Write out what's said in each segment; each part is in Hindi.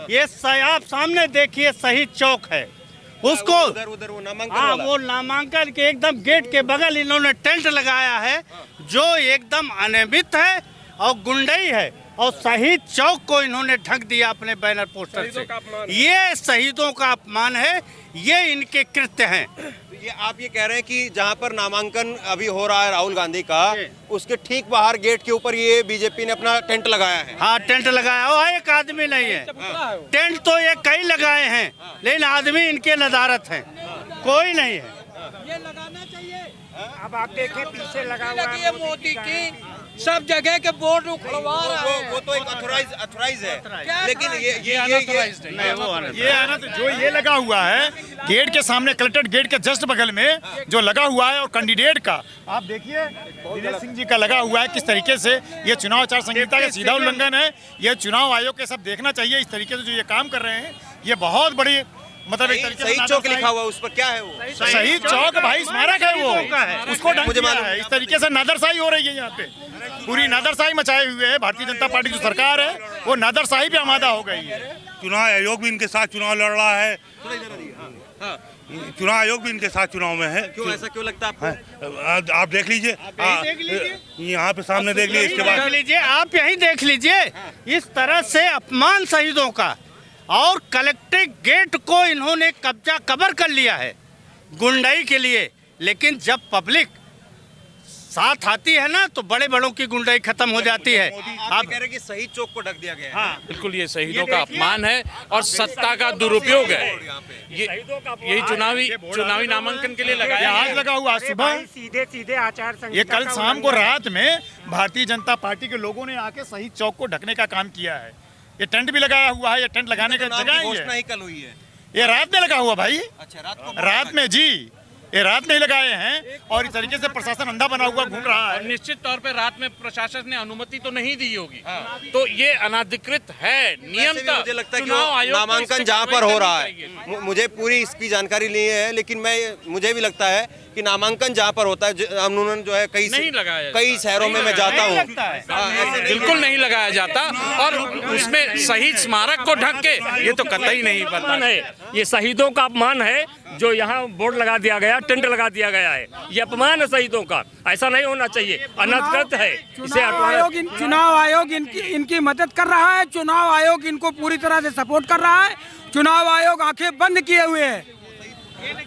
ये आप सामने देखिए शहीद चौक है, उसको उधर वो नामांकन हाँ वाला। वो नामांकन के एकदम गेट के बगल इन्होंने टेंट लगाया है जो एकदम अनियमित है और गुंडई है, और शहीद चौक को इन्होंने ढक दिया अपने बैनर पोस्टर से। ये शहीदों का अपमान है, ये इनके कृत्य हैं। ये आप ये कह रहे हैं कि जहां पर नामांकन अभी हो रहा है राहुल गांधी का, उसके ठीक बाहर गेट के ऊपर ये बीजेपी ने अपना टेंट लगाया है। हाँ टेंट लगाया हो, एक आदमी नहीं है। टेंट तो ये कई लगाए हैं, लेकिन आदमी इनके नदारत हैं, कोई नहीं है। ये लगाना चाहिए। अब आप देखें पीछे लगा हुआ लगी है है मोदी की, सब जगह के बोर्ड उखड़वा रहा है। वो तो एक अथोराइज है, लेकिन ये है ना, तो जो ये लगा हुआ है गेट के सामने, कलेक्ट्रेट गेट के जस्ट बगल में जो लगा हुआ है, और कैंडिडेट का आप देखिए दिनेश सिंह जी का लगा हुआ है, किस तरीके से ये चुनाव आचार संहिता का सीधा उल्लंघन है। ये चुनाव आयोग के सब देखना चाहिए, इस तरीके से जो ये काम कर रहे हैं ये बहुत बड़ी मतलब एक तरीके से शहीद चौक लिखा हुआ है, उस पर क्या है वो? शहीद चौक भाई स्मारक है वो, उसको ढंग मुझे दिया मालूम है। इस तरीके से नादरशाही हो रही है यहाँ पे, पूरी नादरशाही मचाए हुए है। भारतीय जनता पार्टी जो सरकार है वो नादरशाही पे आमादा हो गई है। चुनाव आयोग भी इनके साथ चुनाव लड़ रहा है, चुनाव आयोग भी इनके साथ चुनाव में है। क्यों ऐसा क्यों लगता है आपको? आप देख लीजिए, यहाँ पे सामने देख लीजिए, इसके बाद देख लीजिए, आप यही देख लीजिए, इस तरह से अपमान शहीदों का, और कलेक्ट्रेट गेट को इन्होंने कब्जा कबर कर लिया है गुंडाई के लिए। लेकिन जब पब्लिक साथ आती है ना तो बड़े बड़ों की गुंडाई खत्म हो जाती है। आप कह रहे हैं कि शहीद चौक को ढक दिया गया है। हाँ बिल्कुल, ये शहीदों का अपमान है और सत्ता का दुरुपयोग है। ये यही चुनावी नामांकन के लिए ये लगाया आज लगा हुआ अरे सुबह, भाई, सीधे सीधे आचार संहिता ये कल का शाम को उल्लंघन है। रात में भारतीय जनता पार्टी के लोगों ने आके शहीद चौक को ढकने का काम किया है। ये टेंट भी लगाया हुआ है, ये टेंट लगाने का नाम जगह की ही घोषणा है। ही कल हुई है। ये रात में लगा हुआ भाई, अच्छा, रात को रात में जी, ये रात में ही लगाए हैं, और इस तरीके से प्रशासन अंधा बना हुआ घूम रहा और है। निश्चित तौर पे रात में प्रशासन ने अनुमति तो नहीं दी होगी, तो ये अनाधिकृत है। नियमतः मुझे लगता है कि चुनाव वो आयोग को नामांकन इससे जहाँ पर कार्रवाई हो करनी रहा चाहिए। है, मुझे पूरी इसकी जानकारी नहीं है, लेकिन मुझे भी लगता है कि नामांकन जहाँ पर होता है अमूमन जो है नहीं लगाया कई जाता। शहरों में मैं जाता हूँ, लगता है। बिल्कुल नहीं लगाया जाता, और उसमें शहीद स्मारक को ढक के ये तो कतई नहीं अपमान बनता है, ये शहीदों का अपमान है। जो यहाँ बोर्ड लगा दिया गया, टेंट लगा दिया गया है, ये अपमान है शहीदों का। ऐसा नहीं होना चाहिए, अनधिकृत है, इसे हटवाना। चुनाव आयोग इनकी मदद कर रहा है। चुनाव आयोग इनको पूरी तरह से सपोर्ट कर रहा है। चुनाव आयोग आंखें बंद किए हुए है,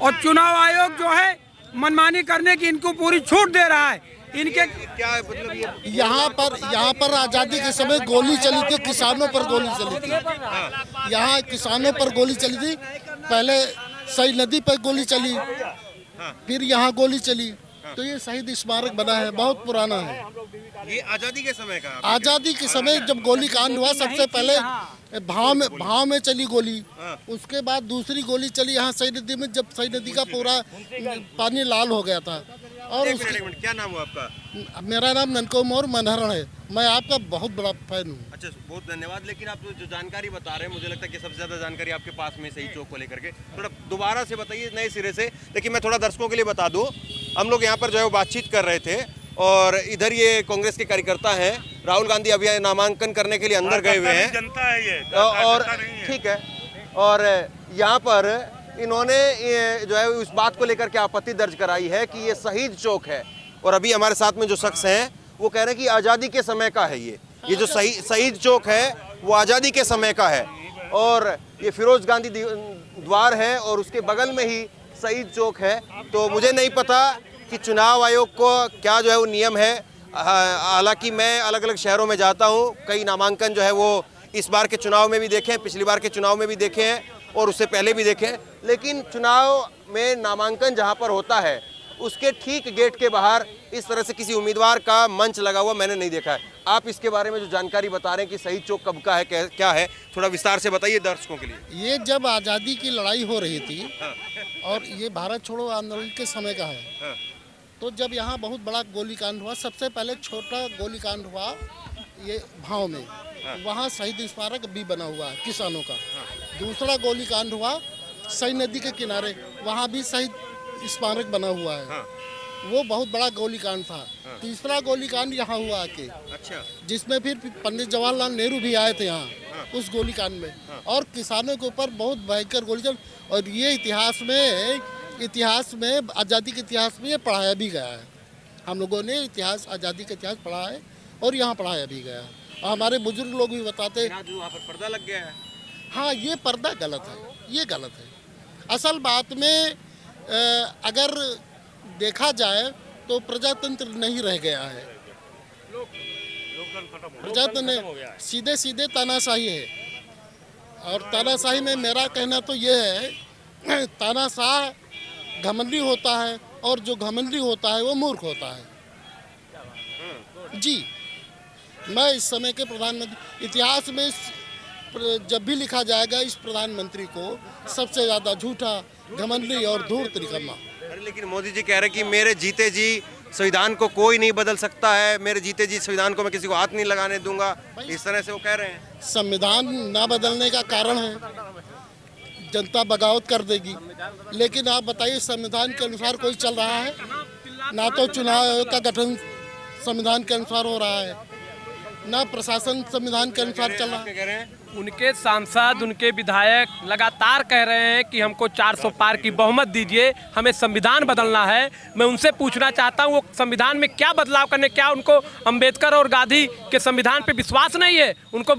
और चुनाव आयोग जो है मनमानी करने की इनको पूरी छूट दे रहा है। इनके क्या मतलब ये यहाँ पर आज़ादी के समय गोली चली थी, किसानों पर गोली चली थी। यहाँ किसानों पर गोली चली थी, पहले सई नदी पर गोली चली, फिर यहाँ गोली चली। तो ये शहीद स्मारक बना है, बहुत पुराना है। ये आजादी के समय का? आज़ादी के समय जब गोली कांड हुआ, सबसे पहले भाव में चली गोली, उसके बाद दूसरी गोली चली यहाँ सई नदी में, जब सई नदी का पूरा पानी लाल हो गया था। और एक मिनट, क्या नाम हुआ आपका? मेरा नाम ननकुमार मनहरण है, मैं आपका बहुत बड़ा फैन हूँ। अच्छा, बहुत धन्यवाद। लेकिन आप जो जानकारी बता रहे हैं, मुझे लगता है कि सबसे ज्यादा जानकारी आपके पास में सही चौक को लेकर के, थोड़ा दोबारा से बताइए नए सिरे से। देखिए, मैं थोड़ा दर्शकों के लिए बता दूं, हम लोग यहाँ पर जो है वो बातचीत कर रहे थे, और इधर ये कांग्रेस के कार्यकर्ता हैं, राहुल गांधी अभी नामांकन करने के लिए अंदर गए हुए हैं, जनता है ये, और ठीक है, और यहाँ पर इन्होंने जो है उस बात को लेकर के आपत्ति दर्ज कराई है कि ये शहीद चौक है। और अभी हमारे साथ में जो शख्स हैं वो कह रहे हैं कि आज़ादी के समय का है ये जो शहीद चौक है वो आज़ादी के समय का है, और ये फिरोज गांधी द्वार है और उसके बगल में ही शहीद चौक है। तो मुझे नहीं पता कि चुनाव आयोग को क्या जो है वो नियम है। हालांकि मैं अलग अलग शहरों में जाता हूँ, कई नामांकन जो है वो इस बार के चुनाव में भी देखे हैं, पिछली बार के चुनाव में भी देखे हैं, और उससे पहले भी देखे हैं। लेकिन चुनाव में नामांकन जहाँ पर होता है उसके ठीक गेट के बाहर इस तरह से किसी उम्मीदवार का मंच लगा हुआ मैंने नहीं देखा है। आप इसके बारे में जो जानकारी बता रहे हैं कि शहीद चौक कब का है, क्या है, थोड़ा विस्तार से बताइए दर्शकों के लिए। ये जब आज़ादी की लड़ाई हो रही थी, और ये भारत छोड़ो आंदोलन के समय का है, तो जब यहाँ बहुत बड़ा गोलीकांड हुआ, सबसे पहले छोटा गोलीकांड हुआ ये भाव में, वहाँ शहीद स्मारक भी बना हुआ है किसानों का। दूसरा गोलीकांड हुआ सई नदी के किनारे, वहाँ भी शहीद स्मारक बना हुआ है, वो बहुत बड़ा गोलीकांड था। तीसरा गोलीकांड यहाँ हुआ आके, अच्छा, जिसमें फिर पंडित जवाहरलाल नेहरू भी आए थे यहाँ, उस गोलीकांड में, और किसानों के ऊपर बहुत भयंकर गोलीकांड। और ये इतिहास में आज़ादी के इतिहास में ये पढ़ाया भी गया है। हम लोगों ने इतिहास, आज़ादी का इतिहास पढ़ा है और यहाँ पढ़ाया भी गया है। और हमारे बुजुर्ग लोग भी बताते वहाँ पर पर्दा लग गया है। हाँ, ये पर्दा गलत है, ये गलत है। असल बात में अगर देखा जाए तो प्रजातंत्र नहीं रह गया है, प्रजातंत्र सीधे सीधे तानाशाही है। और तानाशाही में मेरा कहना तो ये है, तानाशाह घमंडी होता है और जो घमंडी होता है वो मूर्ख होता है। जी, मैं इस समय के प्रधानमंत्री, इतिहास में जब भी लिखा जाएगा इस प्रधानमंत्री को सबसे ज़्यादा झूठा, घमंडी और धूर्त निकम्मा। अरे लेकिन मोदी जी कह रहे हैं कि मेरे जीते जी संविधान को कोई नहीं बदल सकता है, मेरे जीते जी संविधान को मैं किसी को हाथ नहीं लगाने दूंगा, इस तरह से वो कह रहे हैं। संविधान ना बदलने का कारण है जनता बगावत कर देगी, लेकिन आप बताइए संविधान के अनुसार कोई चल रहा है? ना तो चुनाव आयोग का गठन संविधान के अनुसार हो रहा है, ना प्रशासन संविधान के अनुसार चल रहा है। उनके सांसद, उनके विधायक लगातार कह रहे हैं कि हमको 400 पार की बहुमत दीजिए, हमें संविधान बदलना है। मैं उनसे पूछना चाहता हूँ वो संविधान में क्या बदलाव करने, क्या उनको अंबेडकर और गांधी के संविधान पे विश्वास नहीं है? उनको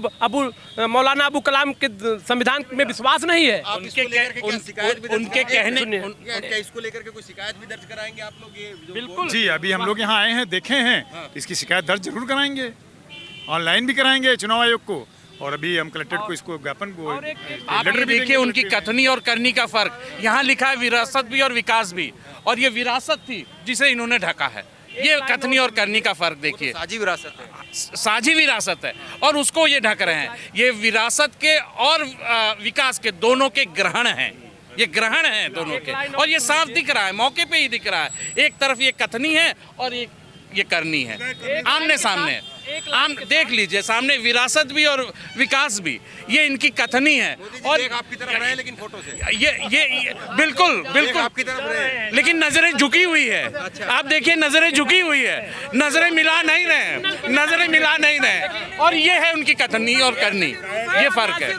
मौलाना अबू कलाम के संविधान में विश्वास नहीं है? उनके कहने, क्या इसको लेकर के कोई शिकायत भी दर्ज कराएंगे आप लोग? ये बिल्कुल जी, अभी हम लोग यहाँ आए हैं, देखे हैं, इसकी शिकायत दर्ज जरूर कराएंगे, ऑनलाइन भी कराएंगे चुनाव आयोग को, और अभी हम कलेक्टर को इसको ज्ञापन को आप ये देखिए उनकी कथनी और करनी का फर्क। यहाँ लिखा है विरासत भी और विकास भी, और ये विरासत थी जिसे इन्होंने ढका है। ये कथनी और करनी का फर्क देखिए। साझी विरासत है, साझी विरासत है, और उसको ये ढक रहे हैं। ये विरासत के और विकास के दोनों के ग्रहण हैं, ये ग्रहण हैं दोनों के, और ये साफ दिख रहा है, मौके पे ही दिख रहा है। एक तरफ ये कथनी है और एक ये करनी है, आमने सामने। आम देख लीजिए, सामने विरासत भी और विकास भी, ये इनकी कथनी है। और आपकी तरफ रहे लेकिन फोटो से ये बिल्कुल बिल्कुल आपकी तरफ रहे, लेकिन नजरें झुकी हुई है। आप देखिए नजरें झुकी हुई है, नजरें मिला नहीं रहे, नजरें मिला नहीं रहे, और ये है उनकी कथनी और करनी, ये फर्क है।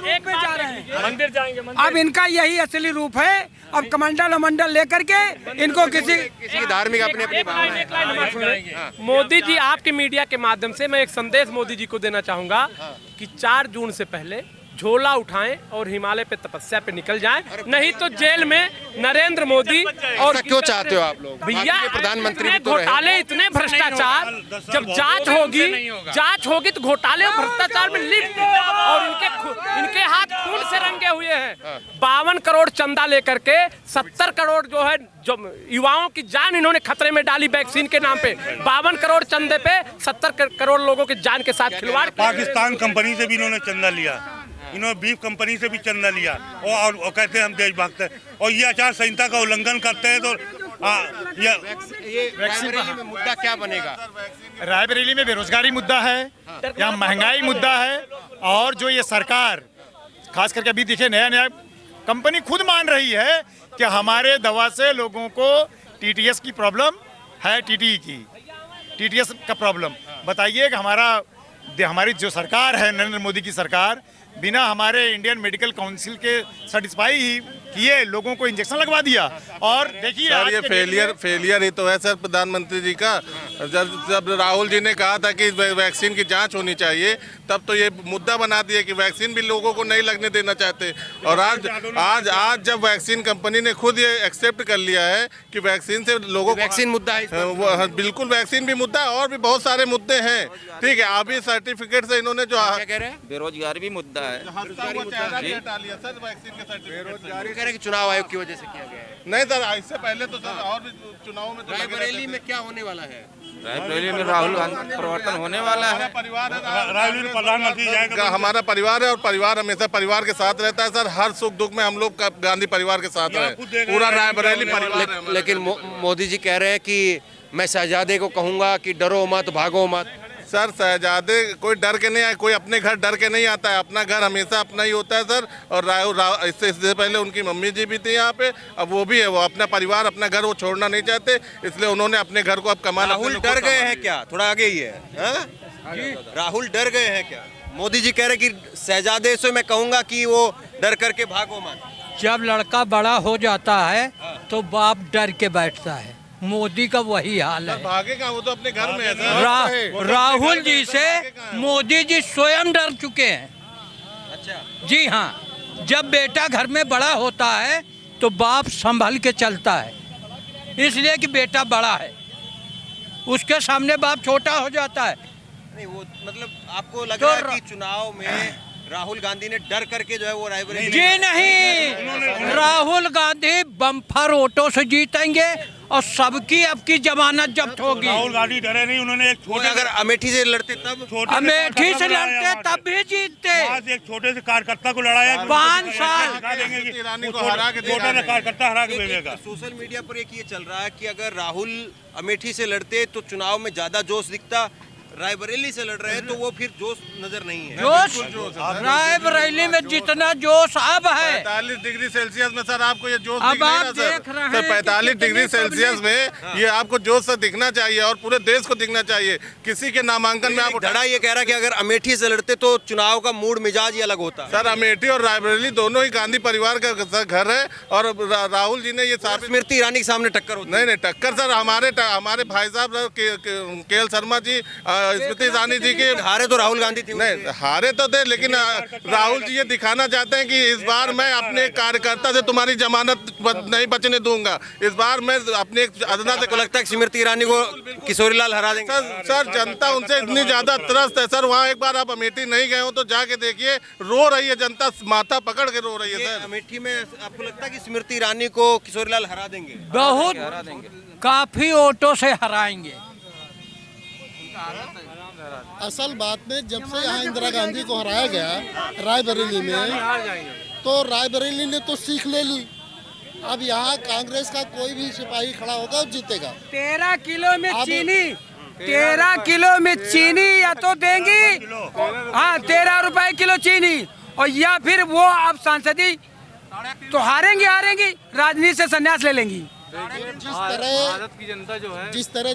मंदिर जाएंगे, अब इनका यही असली रूप है। अब कमंडल लेकर के इनको किसी की धार्मिक अपनी अपनी भावना है। मोदी जी, आपके मीडिया के माध्यम से मैं एक संदेश मोदी जी को देना चाहूंगा कि 4 जून से पहले झोला उठाएं और हिमालय पे तपस्या पे निकल जाएं, नहीं तो जेल में नरेंद्र मोदी। और क्यों चाहते हो आप लोग? भैया, प्रधानमंत्री इतने घोटाले, इतने भ्रष्टाचार, जब जांच होगी तो घोटाले और भ्रष्टाचार में लिप्त, और इनके हाथ खून से रंगे हुए हैं। 52 करोड़ चंदा लेकर के 70 करोड़ जो है, जो युवाओं की जान इन्होंने खतरे में डाली वैक्सीन के नाम पे। 52 करोड़ चंदे पे 70 करोड़ लोगों की जान के साथ खिलवाड़। पाकिस्तान कंपनी से भी इन्होंने चंदा लिया, इन्होंने बीफ कंपनी से भी चंदा लिया, और कहते हैं हम देशभक्त हैं, और ये आचार संहिता का उल्लंघन करते हैं। तो ये रायबरेली में मुद्दा क्या बनेगा? रायबरेली में बेरोजगारी मुद्दा है, यहाँ महंगाई मुद्दा है, और जो ये सरकार खास करके अभी देखिए नया कंपनी खुद मान रही है कि हमारे दवा से लोगों को टीटीएस की प्रॉब्लम है, टीटीएस का प्रॉब्लम। बताइए कि हमारी जो सरकार है, नरेंद्र मोदी की सरकार, बिना हमारे इंडियन मेडिकल काउंसिल के सेटिस्फाई ही किए लोगों को इंजेक्शन लगवा दिया। और देखिए सर, ये फेलियर ही तो है सर प्रधानमंत्री जी का। जब राहुल जी ने कहा था कि वैक्सीन की जांच होनी चाहिए, तब तो ये मुद्दा बना दिया कि वैक्सीन भी लोगों को नहीं लगने देना चाहते। और आज जब वैक्सीन कंपनी ने खुद ये एक्सेप्ट कर लिया है कि वैक्सीन से लोगों को, वैक्सीन मुद्दा है, बिल्कुल वैक्सीन भी मुद्दा है, और भी बहुत सारे मुद्दे हैं। ठीक है, अभी सर्टिफिकेट से इन्होंने जो क्या कह रहे हैं, बेरोजगारी भी मुद्दा है। कि चुनाव आयोग की वजह से किया गया है। नहीं सर, इससे पहले तो सर और भी चुनावों में रायबरेली में क्या होने वाला है? रायबरेली में राहुल गांधी परिवर्तन होने वाला है। रायबरेली प्रधानमंत्री जाएगा। हमारा परिवार है, और परिवार हमेशा परिवार के साथ रहता है सर। हर सुख दुख में हम लोग गांधी परिवार के साथ रहे, पूरा रायबरेली परिवार। लेकिन मोदी जी कह रहे हैं कि मैं शहजादे को कहूंगा कि डरो मत, भागो मत। सर, शहजादे कोई डर के नहीं आए, कोई अपने घर डर के नहीं आता है। अपना घर हमेशा अपना ही होता है सर। और इससे पहले उनकी मम्मी जी भी थी यहाँ पे, अब वो भी है। वो अपना परिवार, अपना घर वो छोड़ना नहीं चाहते, इसलिए उन्होंने अपने घर को अब कमाना। राहुल डर गए हैं क्या? थोड़ा आगे ही है, राहुल डर गए हैं क्या? मोदी जी कह रहे कि शहजादे से मैं कहूंगा कि वो डर करके भागो मत। जब लड़का बड़ा हो जाता है तो बाप डर के बैठता है। मोदी का वही हाल है। भागेगा वो तो अपने घर में है सर। राहुल जी से मोदी जी स्वयं डर चुके हैं। अच्छा जी हाँ, जब बेटा घर में बड़ा होता है तो बाप संभल के चलता है, इसलिए कि बेटा बड़ा है, उसके सामने बाप छोटा हो जाता है। नहीं वो मतलब आपको लग रहा है कि चुनाव में राहुल गांधी ने डर करके जो है वो रायबरेली जी नहीं, राहुल गांधी बम्पर वोटों से जीतेंगे और सबकी आपकी जमानत जब्त होगी। राहुल गांधी डरे नहीं, उन्होंने एक छोटे अगर अमेठी से लड़ते तब अमेठी से लड़ते तब भी जीतते। एक छोटे से कार्यकर्ता को लड़ाया 5 साल कार्यकर्ता हरा के भेजेगा। सोशल मीडिया पर एक ये चल रहा है कि अगर राहुल अमेठी से लड़ते तो चुनाव में ज्यादा जोश दिखता, रायबरेली से लड़ रहे हैं तो वो फिर जोश नजर नहीं है। जोश रायबरेली में जितना जोश अब है 45 डिग्री सेल्सियस में सर आपको ये जोश अब आप देख रहे हैं 45 डिग्री सेल्सियस में ये आपको जोश से दिखना चाहिए और पूरे देश को दिखना चाहिए। किसी के नामांकन में आप धड़ा ये कह रहा है कि अगर अमेठी से लड़ते तो चुनाव का मूड मिजाज ही अलग होता। सर अमेठी और रायबरेली दोनों ही गांधी परिवार का घर है और राहुल जी ने ये स्मृति ईरानी के सामने टक्कर होती। नहीं टक्कर सर हमारे भाई साहब के.एल. शर्मा जी, स्मृति ईरानी जी के हारे तो राहुल गांधी थी। नहीं हारे तो थे, लेकिन राहुल जी ये दिखाना चाहते हैं कि इस बार मैं अपने कार्यकर्ता से तुम्हारी जमानत नहीं बचने दूंगा। इस बार मैं अपने अदना से लगता है स्मृति ईरानी को किशोरीलाल हरा देंगे। सर जनता उनसे इतनी ज्यादा त्रस्त है सर। वहाँ एक बार आप अमेठी नहीं गए हो तो जाके देखिए, रो रही है जनता, माथा पकड़ के रो रही है सर। अमेठी में आपको लगता है कि स्मृति ईरानी को किशोरीलाल हरा देंगे? बहुत काफी वोटों से हराएंगे। असल बात में जब से यहाँ इंदिरा गांधी को हराया गया रायबरेली में, तो रायबरेली ने तो सीख ले ली। अब यहाँ कांग्रेस का कोई भी सिपाही खड़ा होगा और जीतेगा। 13 किलो में चीनी, 13 किलो में चीनी या तो देंगी, हाँ 13 रुपए किलो चीनी, और या फिर वो अब सांसदी तो हारेंगी राजनीति से संन्यास ले लेंगी। जिस तरह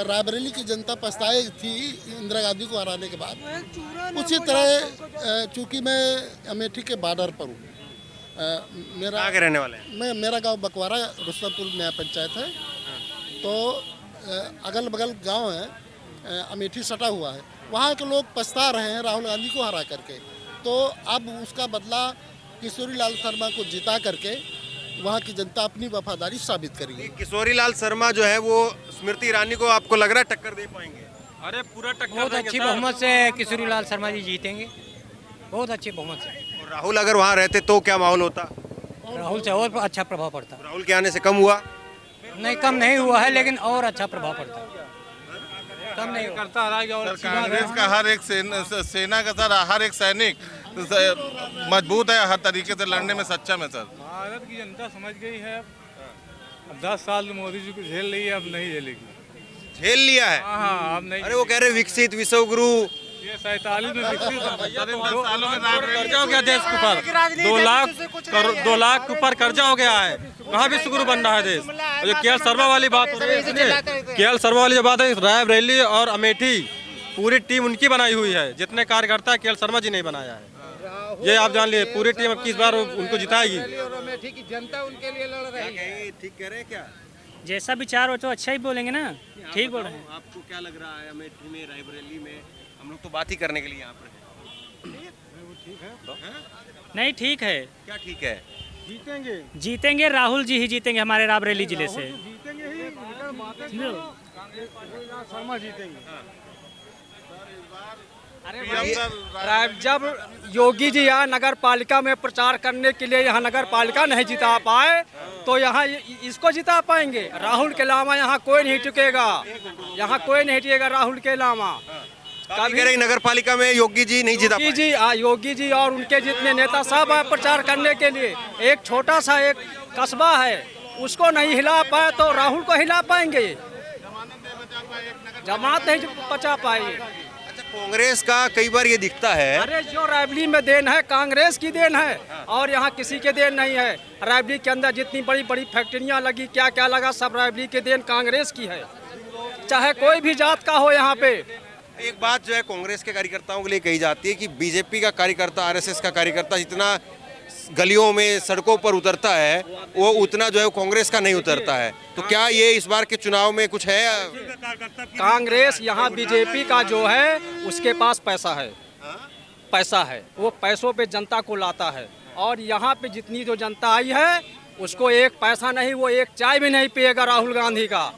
रायबरेली की जनता पछताई थी इंदिरा गांधी को हराने के बाद, उसी तरह चूंकि मैं अमेठी के बॉर्डर पर हूँ, मेरा रहने वाले हैं? मेरा गांव बकवारा रुस्तमपुर नया पंचायत है, तो अगल बगल गांव है, अमेठी सटा हुआ है, वहाँ के लोग पछता रहे हैं राहुल गांधी को हरा करके। तो अब उसका बदला किशोरीलाल शर्मा को जिता करके वहाँ की जनता अपनी वफादारी साबित करेगी। किशोरीलाल शर्मा जो है वो स्मृति ईरानी को आपको लग रहा है टक्कर दे पाएंगे? अरे पूरा टक्कर, बहुत अच्छी बहुमत से किशोरीलाल शर्मा जी जीतेंगे, बहुत अच्छी बहुमत से। और राहुल अगर वहाँ रहते तो क्या माहौल होता? राहुल से और अच्छा प्रभाव पड़ता। राहुल के आने से कम हुआ? नहीं कम नहीं हुआ है, लेकिन और अच्छा प्रभाव पड़ता। कम नहीं करता और कांग्रेस का हर एक सेना का सर हर एक सैनिक मजबूत है, हर तरीके से लड़ने में सक्षम है सर। भारत की जनता समझ गई है, अब 10 साल मोदी जी को झेल रही है, अब नहीं झेलेगी। झेल लिया है? हाँ अब नहीं। अरे वो कह रहे विकसित विश्व गुरु, ये 47 में विकसित कर्जा हो गया देश के ऊपर, 2 लाख के ऊपर कर्जा हो गया है, कहाँ विश्व गुरु बन रहा है देश। और जो के.एल. शर्मा वाली बात हो रही है, के.एल. शर्मा वाली जो बात है, रायबरेली और अमेठी पूरी टीम उनकी बनाई हुई है, जितने कार्यकर्ता के.एल. शर्मा जी नहीं बनाया है। ये आप जान लिए, पूरी टीम अब किस बार उनको जिताएगी। अमेठी की जनता उनके लिए लड़ रही है। ठीक कह रहे हैं क्या? जैसा विचार हो तो अच्छा ही बोलेंगे ना, ठीक बोल रहे हैं। आपको क्या लग रहा है अमेठी में, रायबरेली में? हम लोग तो बात ही करने के लिए यहाँ पर हैं। नहीं ठीक है। क्या ठीक है? जीतेंगे राहुल जी ही जीतेंगे हमारे रायबरेली जिले से। शर्मा जीतेंगे। जब योगी जी यहाँ नगर पालिका में प्रचार करने के लिए यहाँ नगर पालिका नहीं जिता पाए, तो यहाँ इसको जिता पाएंगे? राहुल के अलावा यहाँ कोई नहीं टिकेगा, यहाँ कोई नहीं टिकेगा राहुल के अलावा। कभी नगर पालिका में योगी जी नहीं जिता पाए? योगी जी और उनके जितने नेता सब आए प्रचार करने के लिए। एक छोटा सा एक कस्बा है, उसको नहीं हिला पाए तो राहुल को हिला पाएंगे? जमात नहीं बचा पाएंगे। कांग्रेस का कई बार ये दिखता है, अरे जो रायबरेली में देन है कांग्रेस की देन है, और यहाँ किसी के देन नहीं है। रायबरेली के अंदर जितनी बड़ी बड़ी फैक्ट्रियाँ लगी, क्या क्या लगा, सब रायबरेली के देन कांग्रेस की है, चाहे कोई भी जात का हो यहाँ पे। एक बात जो है कांग्रेस के कार्यकर्ताओं के लिए कही जाती है कि बीजेपी का कार्यकर्ता, आरएसएस का कार्यकर्ता जितना गलियों में सड़कों पर उतरता है वो उतना जो है कांग्रेस का नहीं उतरता है। तो क्या ये इस बार के चुनाव में कुछ है? कांग्रेस यहाँ बीजेपी का जो है उसके पास पैसा है, पैसा है, वो पैसों पे जनता को लाता है। और यहाँ पे जितनी जो जनता आई है उसको एक पैसा नहीं, वो एक चाय भी नहीं पिएगा राहुल गांधी का,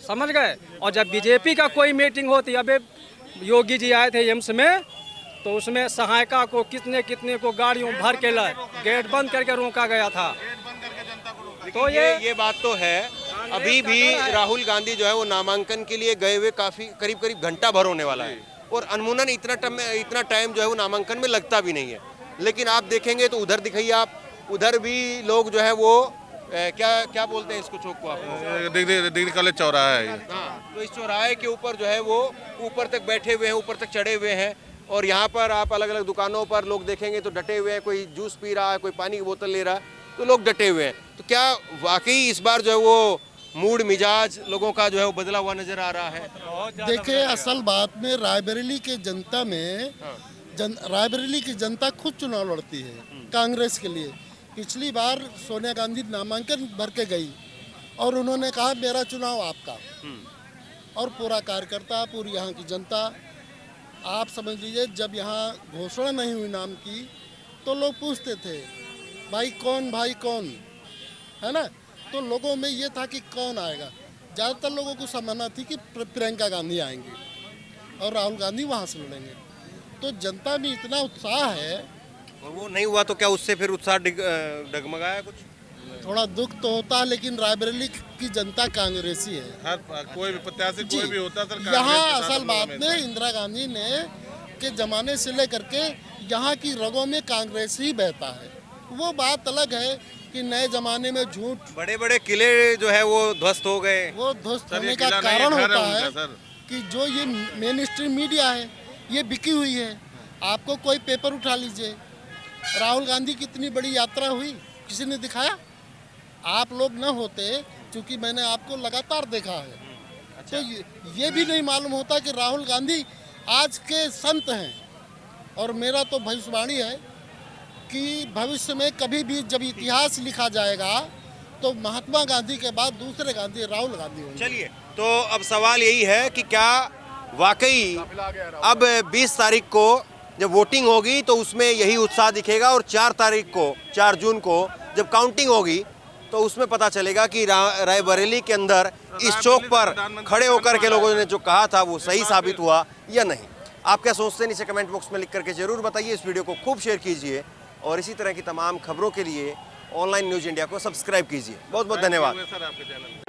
समझ गए। और जब बीजेपी का कोई मीटिंग होती, अबे योगी जी आए थे एम्स में, तो उसमें सहायिका को कितने कितने को गाड़ियों भर के लाए, गेट बंद करके रोका गया था। तो ये बात तो है, अभी भी राहुल गांधी जो है वो नामांकन के लिए गए हुए काफी करीब घंटा भर होने वाला है और अनमुनन इतना टाइम जो है वो नामांकन में लगता भी नहीं है। लेकिन आप देखेंगे तो उधर दिखाइए आप, उधर भी लोग जो है वो क्या बोलते हैं इसको चौक को आप? डिग्री कॉलेज चौराहा है। तो इस चौराहे के ऊपर जो है वो ऊपर तक बैठे हुए हैं, ऊपर तक चढ़े हुए हैं। और यहाँ पर आप अलग अलग दुकानों पर लोग देखेंगे तो डटे हुए हैं, कोई जूस पी रहा है, कोई पानी की बोतल ले रहा है, तो लोग डटे हुए हैं। तो क्या वाकई इस बार जो है वो मूड मिजाज लोगों का जो है वो बदला हुआ नजर आ रहा है? देखिए, असल बात में रायबरेली के जनता में रायबरेली की जनता खुद चुनाव लड़ती है कांग्रेस के लिए। पिछली बार सोनिया गांधी नामांकन भर के गई और उन्होंने कहा मेरा चुनाव आपका, और पूरा कार्यकर्ता, पूरी यहाँ की जनता, आप समझ लीजिए जब यहाँ घोषणा नहीं हुई नाम की तो लोग पूछते थे भाई कौन, है ना। तो लोगों में ये था कि कौन आएगा। ज़्यादातर लोगों को समझना थी कि प्रियंका गांधी आएंगी और राहुल गांधी वहाँ से लड़ेंगे। तो जनता में इतना उत्साह है, और वो नहीं हुआ तो क्या उससे फिर उत्साह डगमगाया कुछ? थोड़ा दुख तो होता है, लेकिन रायबरेली की जनता कांग्रेसी है। हर कोई भी प्रत्याशी कोई भी होता सर, यहाँ असल बात में इंदिरा गांधी ने के जमाने से लेकर के यहाँ की रगों में कांग्रेस ही बहता है। वो बात अलग है कि नए जमाने में झूठ, बड़े बड़े किले जो है वो ध्वस्त हो गए। वो ध्वस्त होने का कारण होता है कि जो ये मेन स्ट्रीम मीडिया है ये बिकी हुई है। आपको कोई पेपर उठा लीजिए, राहुल गांधी की इतनी बड़ी यात्रा हुई, किसी ने दिखाया? आप लोग न होते, क्योंकि मैंने आपको लगातार देखा है। अच्छा। तो ये भी नहीं मालूम होता कि राहुल गांधी आज के संत हैं। और मेरा तो भविष्यवाणी है कि भविष्य में कभी भी जब इतिहास लिखा जाएगा तो महात्मा गांधी के बाद दूसरे गांधी राहुल गांधी होंगे। चलिए, तो अब सवाल यही है कि क्या वाकई अब 20 तारीख को जब वोटिंग होगी तो उसमें यही उत्साह दिखेगा, और 4 जून को जब काउंटिंग होगी तो उसमें पता चलेगा कि रायबरेली के अंदर इस चौक पर खड़े होकर के लोगों ने जो कहा था वो सही साबित हुआ या नहीं। आप क्या सोचते हैं नीचे कमेंट बॉक्स में लिख करके जरूर बताइए। इस वीडियो को खूब शेयर कीजिए और इसी तरह की तमाम खबरों के लिए ऑनलाइन न्यूज़ इंडिया को सब्सक्राइब कीजिए। बहुत बहुत धन्यवाद।